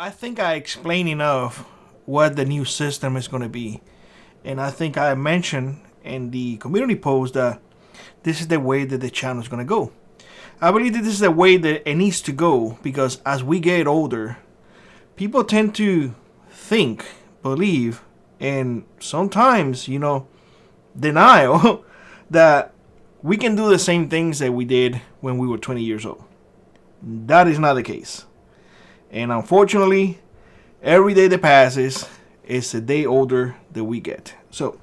I think I explained enough what the new system is going to be. And I think I mentioned in the community post that this is the way that the channel is going to go. I believe that this is the way that it needs to go because as we get older, people tend to think, believe, and sometimes, denial that we can do the same things that we did when we were 20 years old. That is not the case. And unfortunately, every day that passes is a day older that we get. So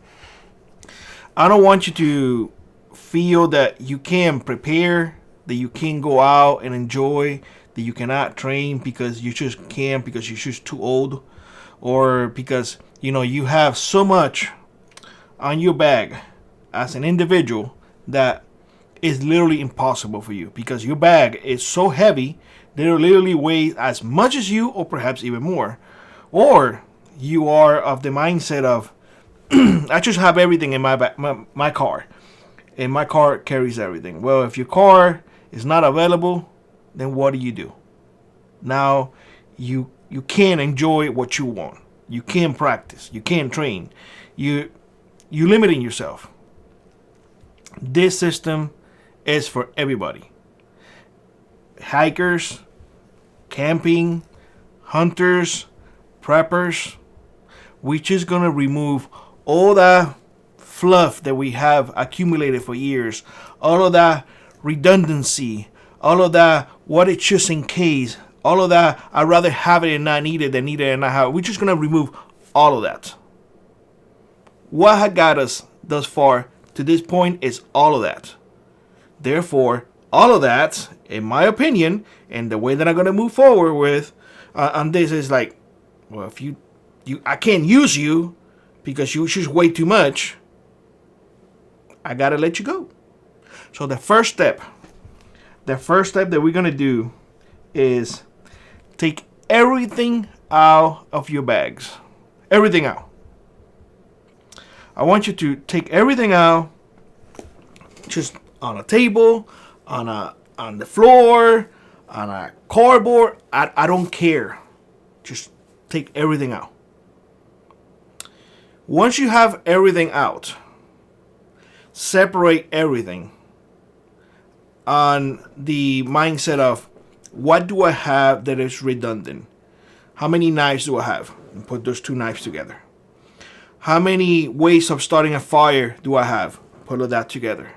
I don't want you to feel that you can't prepare, that you can't go out and enjoy, that you cannot train because you just can't, because you're just too old, or because you have so much on your bag as an individual that is literally impossible for you because your bag is so heavy that it literally weighs as much as you or perhaps even more. Or you are of the mindset of I just have everything in my car, and my car carries everything. Well, if your car is not available, then what do? Now you can't enjoy what you want. You can't practice. You can't train. You're limiting yourself. This system is for everybody. Hikers, camping, hunters, preppers. We're just going to remove all that fluff that we have accumulated for years. All of that redundancy. All of that, what it's just in case. All of that, I'd rather have it and not need it than need it and not have it. We're just going to remove all of that. What had got us thus far to this point is all of that. Therefore, all of that, in my opinion, and the way that I'm going to move forward with on this is like, well, if you I can't use you because you choose way too much, I got to let you go. So the first step that we're going to do is take everything out of your bags. Everything out. I want you to take everything out, just on a table, on the floor, on a cardboard. I don't care. Just take everything out. Once you have everything out, separate everything on the mindset of what do I have that is redundant? How many knives do I have? And put those two knives together. How many ways of starting a fire do I have? Put all that together.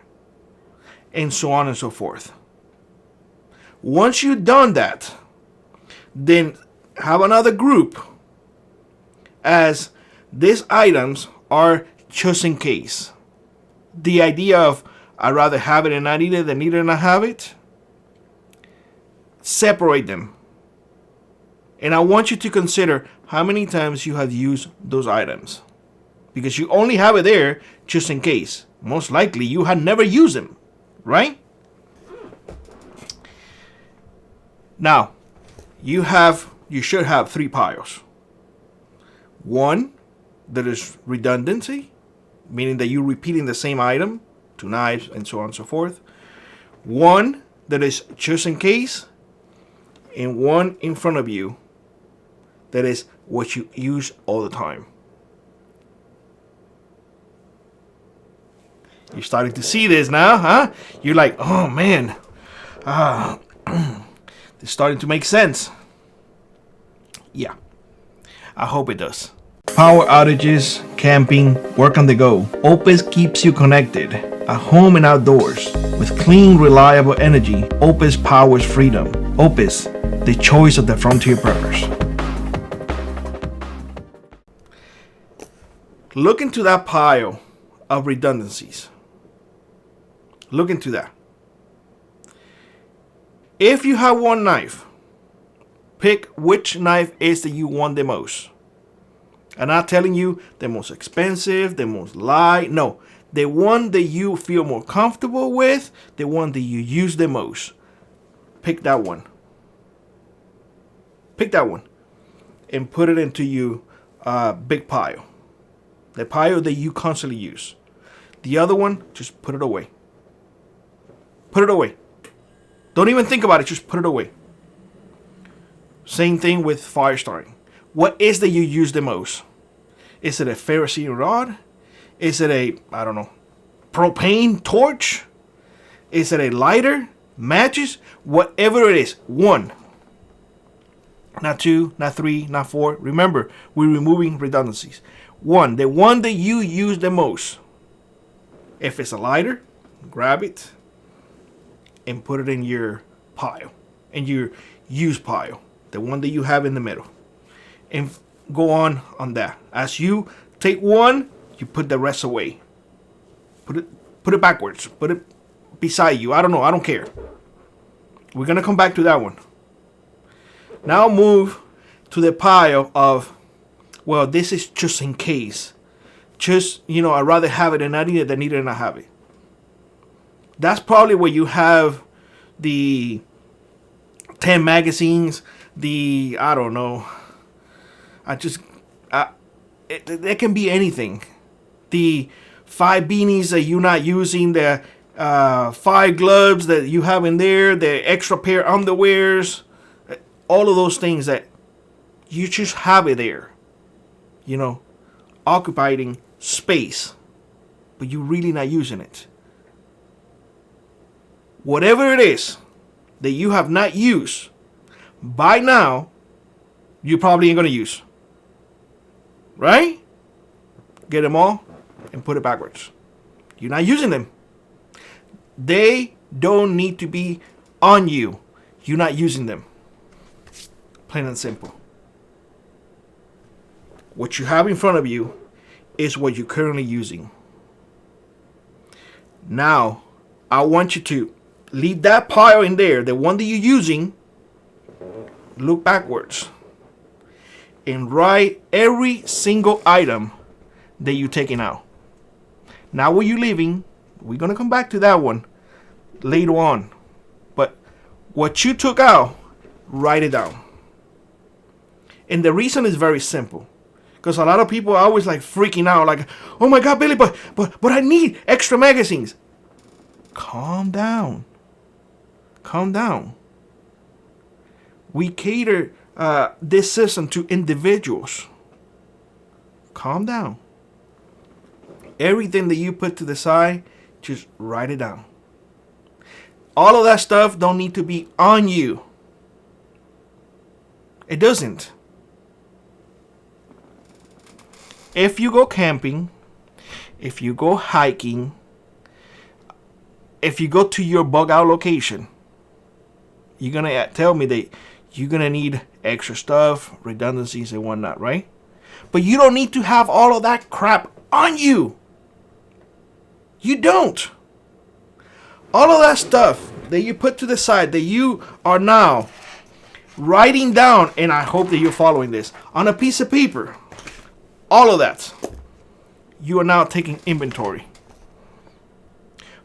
And so on and so forth. Once you've done that, then have another group as these items are just in case. The idea of I'd rather have it and not need it than need it and not have it. Separate them. And I want you to consider how many times you have used those items. Because you only have it there just in case. Most likely you had never used them. Right? Now, you should have 3 piles. One that is redundancy, meaning that you're repeating the same item, 2 knives and so on and so forth. One that is just in case, and one in front of you that is what you use all the time. You're starting to see this now, huh? You're like, oh man, it's starting to make sense. Yeah, I hope it does. Power outages, camping, work on the go. OUPES keeps you connected, at home and outdoors. With clean, reliable energy, OUPES powers freedom. OUPES, the choice of the frontier preppers. Look into that pile of redundancies. Look into that. If you have one knife, pick which knife is that you want the most. I'm not telling you the most expensive, the most light. No, the one that you feel more comfortable with, the one that you use the most. Pick that one. Pick that one and put it into your big pile. The pile that you constantly use. The other one, just put it away. Put it away. Don't even think about it. Just put it away. Same thing with fire starting. What is that you use the most? Is it a ferrocene rod? Is it a, I don't know, propane torch? Is it a lighter? Matches? Whatever it is. 1. Not 2, not 3, not 4. Remember, we're removing redundancies. 1. The one that you use the most. If it's a lighter, grab it and put it in your pile. In your use pile. The one that you have in the middle. And go on that. As you take one, you put the rest away. Put it backwards. Put it beside you. I don't know. I don't care. We're going to come back to that one. Now move to the pile of, well, this is just in case. Just, I'd rather have it and not need it than need it and not have it. That's probably where you have the 10 magazines, I don't know. It can be anything. The 5 beanies that you're not using, the 5 gloves that you have in there, the extra pair of underwears, all of those things that you just have it there, occupying space, but you're really not using it. Whatever it is that you have not used, by now, you probably ain't going to use. Right? Get them all and put it backwards. You're not using them. They don't need to be on you. You're not using them. Plain and simple. What you have in front of you is what you're currently using. Now, I want you to leave that pile in there, the one that you're using, look backwards, and write every single item that you're taking out. Now what you're leaving, we're going to come back to that one later on. But what you took out, write it down. And the reason is very simple. Because a lot of people are always like freaking out, like, oh my God, Billy, but I need extra magazines. Calm down. Calm down. We cater this system to individuals. Calm down. Everything that you put to the side, just write it down. All of that stuff don't need to be on you. It doesn't. If you go camping, if you go hiking, if you go to your bug out location, you're going to tell me that you're going to need extra stuff, redundancies and whatnot, right? But you don't need to have all of that crap on you. You don't. All of that stuff that you put to the side that you are now writing down, and I hope that you're following this, on a piece of paper, all of that, you are now taking inventory.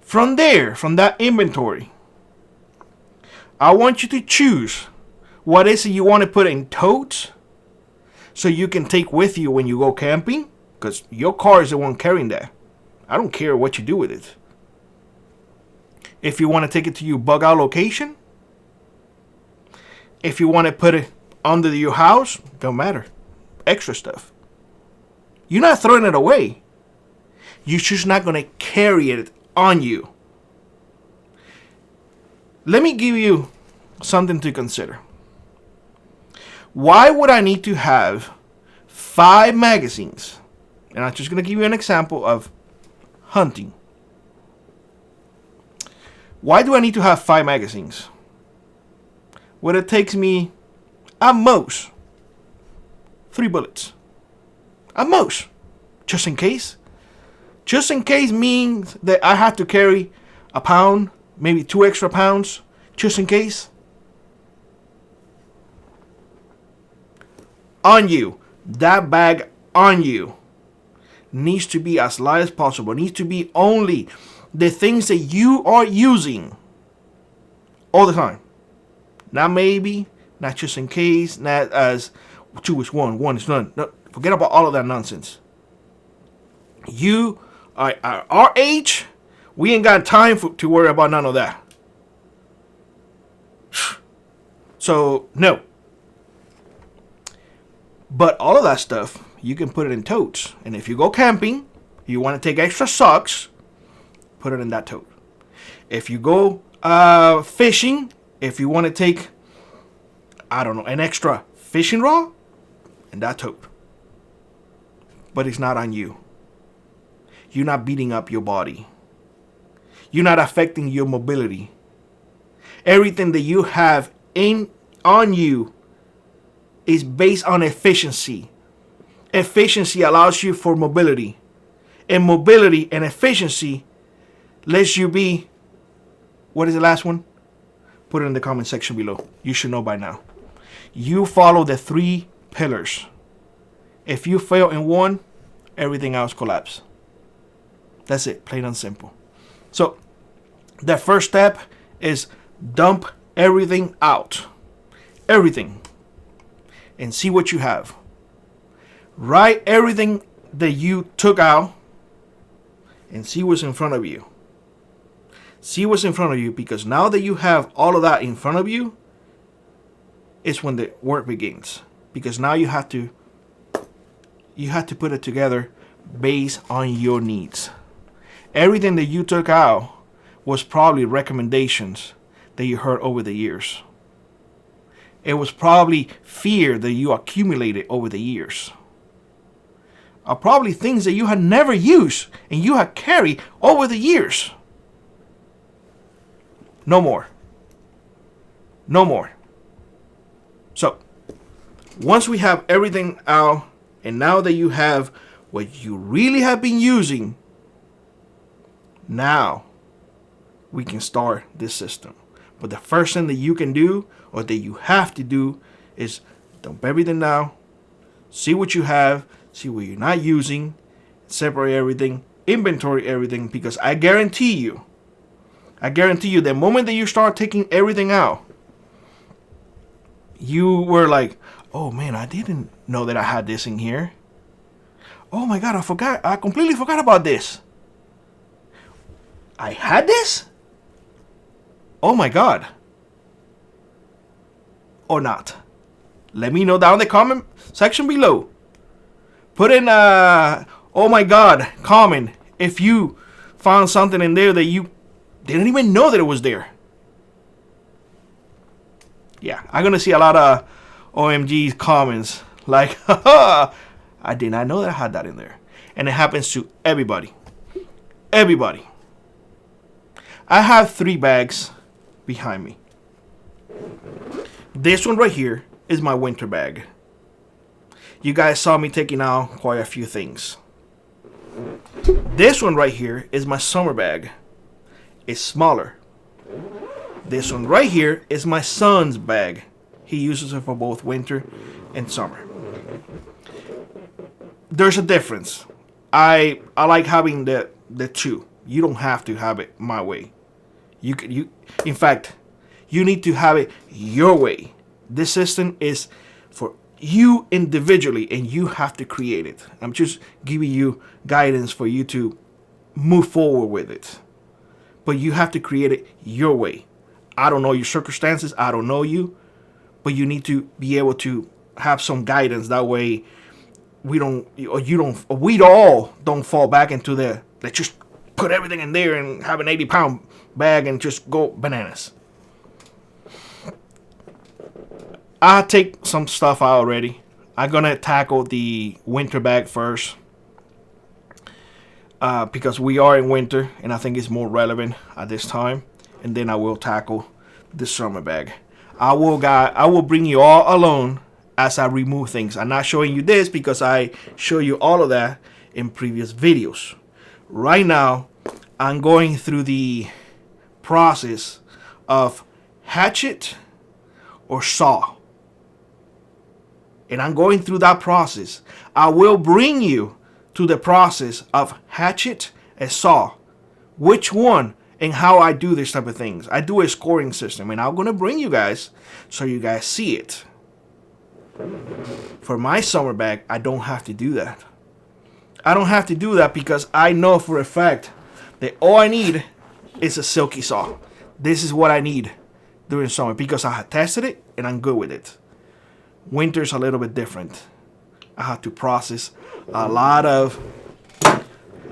From there, from that inventory, I want you to choose what is it you want to put in totes so you can take with you when you go camping, because your car is the one carrying that. I don't care what you do with it. If you want to take it to your bug out location, if you want to put it under your house, don't matter. Extra stuff. You're not throwing it away. You're just not going to carry it on you. Let me give you something to consider. Why would I need to have 5 magazines? And I'm just going to give you an example of hunting. Why do I need to have 5 magazines? Well, it takes me at most 3 bullets. At most. Just in case. Just in case means that I have to carry a pound, maybe 2 extra pounds, just in case. On you. That bag on you needs to be as light as possible. It needs to be only the things that you are using all the time. Not maybe, not just in case, not as 2 is 1, 1 is none. No, forget about all of that nonsense. You are our age, we ain't got time to worry about none of that. So, no. But all of that stuff, you can put it in totes. And if you go camping, you want to take extra socks, put it in that tote. If you go fishing, if you want to take, I don't know, an extra fishing rod, in that tote. But it's not on you. You're not beating up your body. You're not affecting your mobility. Everything that you have on you is based on efficiency. Efficiency allows you for mobility. And mobility and efficiency lets you be, what is the last one? Put it in the comment section below. You should know by now. You follow the 3 pillars. If you fail in one, everything else collapses. That's it, plain and simple. So, the first step is dump everything out. Everything. And see what you have. Write everything that you took out and see what's in front of you. See what's in front of you, because now that you have all of that in front of you, it's when the work begins. Because now you have to put it together based on your needs. Everything that you took out was probably recommendations that you heard over the years. It was probably fear that you accumulated over the years. Or probably things that you had never used and you had carried over the years. No more. No more. So, once we have everything out, and now that you have what you really have been using, now we can start this system. But the first thing that you can do, or that you have to do, is dump everything out, see what you have, see what you're not using, separate everything, inventory everything, because I guarantee you, the moment that you start taking everything out, you were like, oh man, I didn't know that I had this in here. Oh my God, I completely forgot about this. I had this? Oh my God. Or not. Let me know down in the comment section below. Put in oh my God comment if you found something in there that you didn't even know that it was there. Yeah, I'm gonna see a lot of OMG comments like, haha, I did not know that I had that in there. And it happens to everybody. Everybody. I have 3 bags behind me. This one right here is my winter bag. You guys saw me taking out quite a few things. This one right here is my summer bag. It's smaller. This one right here is my son's bag. He uses it for both winter and summer. There's a difference. I like having the 2. You don't have to have it my way. In fact, you need to have it your way. This system is for you individually, and you have to create it. I'm just giving you guidance for you to move forward with it. But you have to create it your way. I don't know your circumstances. I don't know you. But you need to be able to have some guidance. That way we all don't fall back into let's just put everything in there and have an 80-pound bag and just go bananas. I'll take some stuff out already. I'm going to tackle the winter bag first. Because we are in winter and I think it's more relevant at this time. And then I will tackle the summer bag. I will bring you all along as I remove things. I'm not showing you this because I show you all of that in previous videos. Right now, I'm going through the process of hatchet or saw. And I'm going through that process. I will bring you to the process of hatchet and saw. Which one and how I do this type of things. I do a scoring system, and I'm going to bring you guys so you guys see it. For my summer bag, I don't have to do that. I don't have to do that because I know for a fact that all I need is a silky saw. This is what I need during summer because I have tested it and I'm good with it. Winter's a little bit different. I have to process a lot of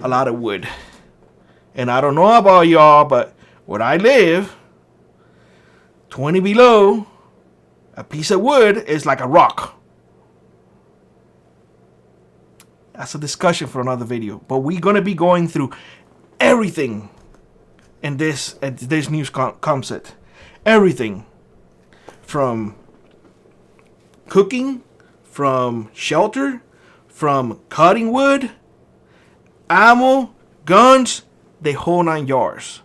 wood. And I don't know about y'all, but where I live, 20 below, a piece of wood is like a rock. That's a discussion for another video. But we're going to be going through everything in this news concept. Everything. From cooking, from shelter, from cutting wood, ammo, guns, the whole 9 yards.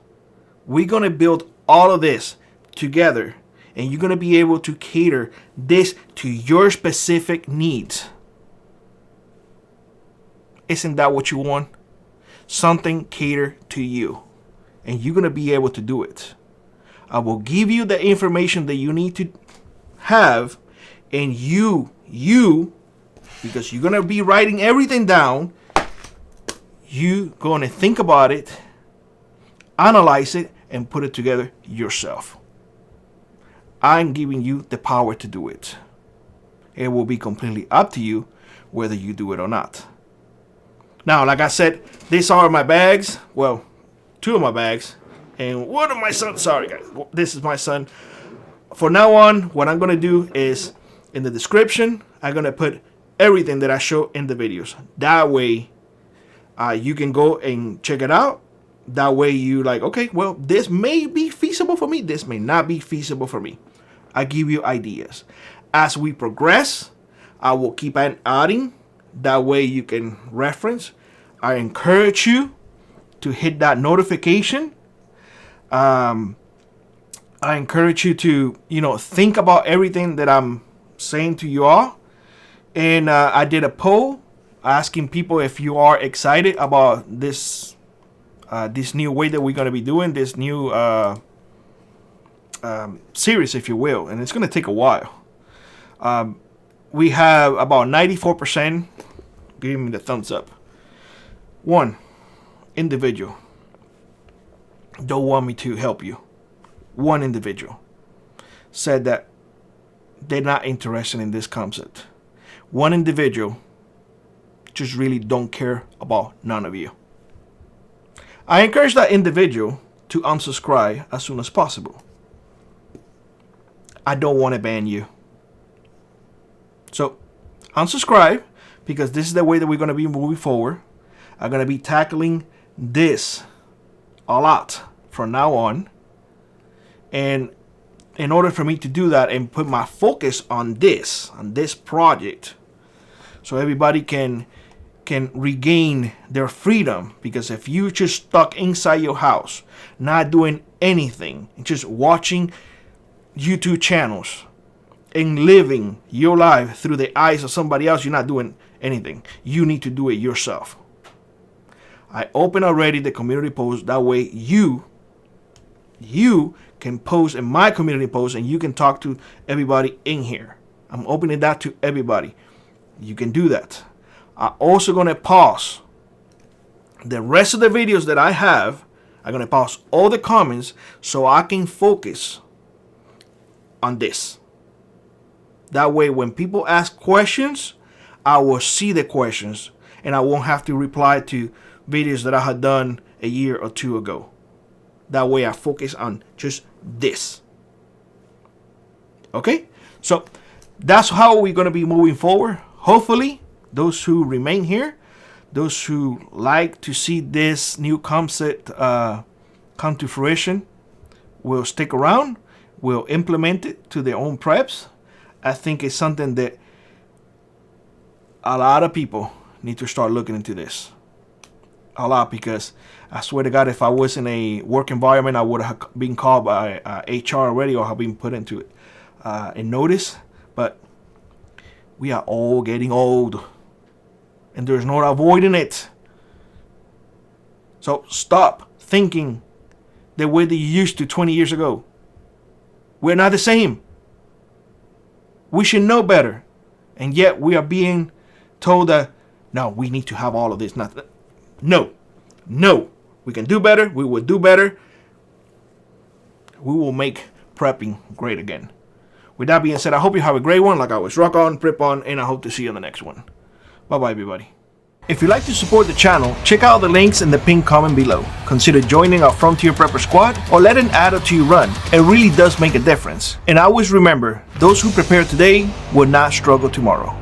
We're going to build all of this together, and you're going to be able to cater this to your specific needs. Isn't that what you want? Something cater to you, and you're going to be able to do it. I will give you the information that you need to have, and you, because you're going to be writing everything down, you going to think about it, analyze it, and put it together yourself. I'm giving you the power to do it. It will be completely up to you whether you do it or not. Now, like I said, these are my bags. Well, 2 of my bags. And one of my sons, sorry guys, this is my son. For now on, what I'm going to do is, in the description, I'm going to put everything that I show in the videos. That way, you can go and check it out. That way you like, okay, well, this may be feasible for me. This may not be feasible for me. I give you ideas. As we progress, I will keep on adding. That way you can reference. I encourage you to hit that notification. I encourage you to, think about everything that I'm saying to you all. And I did a poll asking people if you are excited about this new way that we're going to be doing this new series, if you will. And it's going to take a while. We have about 94% giving me the thumbs up. One individual don't want me to help you. One individual said that they're not interested in this concept. One individual just really don't care about none of you. I encourage that individual to unsubscribe as soon as possible. I don't want to ban you. So, unsubscribe, because this is the way that we're going to be moving forward. I'm going to be tackling this a lot from now on. And in order for me to do that and put my focus on this project, so everybody can regain their freedom, because if you just stuck inside your house, not doing anything, just watching YouTube channels and living your life through the eyes of somebody else, you're not doing anything. You need to do it yourself. I open already the community post. That way you can post in my community post, and you can talk to everybody in here. I'm opening that to everybody. You can do that. I'm also going to pause the rest of the videos that I have. I'm going to pause all the comments so I can focus on this. That way, when people ask questions, I will see the questions, and I won't have to reply to videos that I had done a year or 2 ago. That way I focus on just this. Okay? So that's how we're going to be moving forward. Hopefully, those who remain here, those who like to see this new concept come to fruition, will stick around, will implement it to their own preps. I think it's something that a lot of people need to start looking into this. A lot, because I swear to God, if I was in a work environment, I would have been called by HR already, or have been put into it and notice. But we are all getting old, and there's no avoiding it. So stop thinking the way that you used to 20 years ago. We're not the same. We should know better, and yet we are being told that no, we need to have all of this. No, we can do better. We will do better. We will make prepping great again. With that being said, I hope you have a great one. Like always, rock on, prep on, and I hope to see you on the next one. Bye-bye, everybody. If you'd like to support the channel, check out the links in the pinned comment below. Consider joining our Frontier Prepper Squad or let an adder to you run. It really does make a difference. And always remember, those who prepare today will not struggle tomorrow.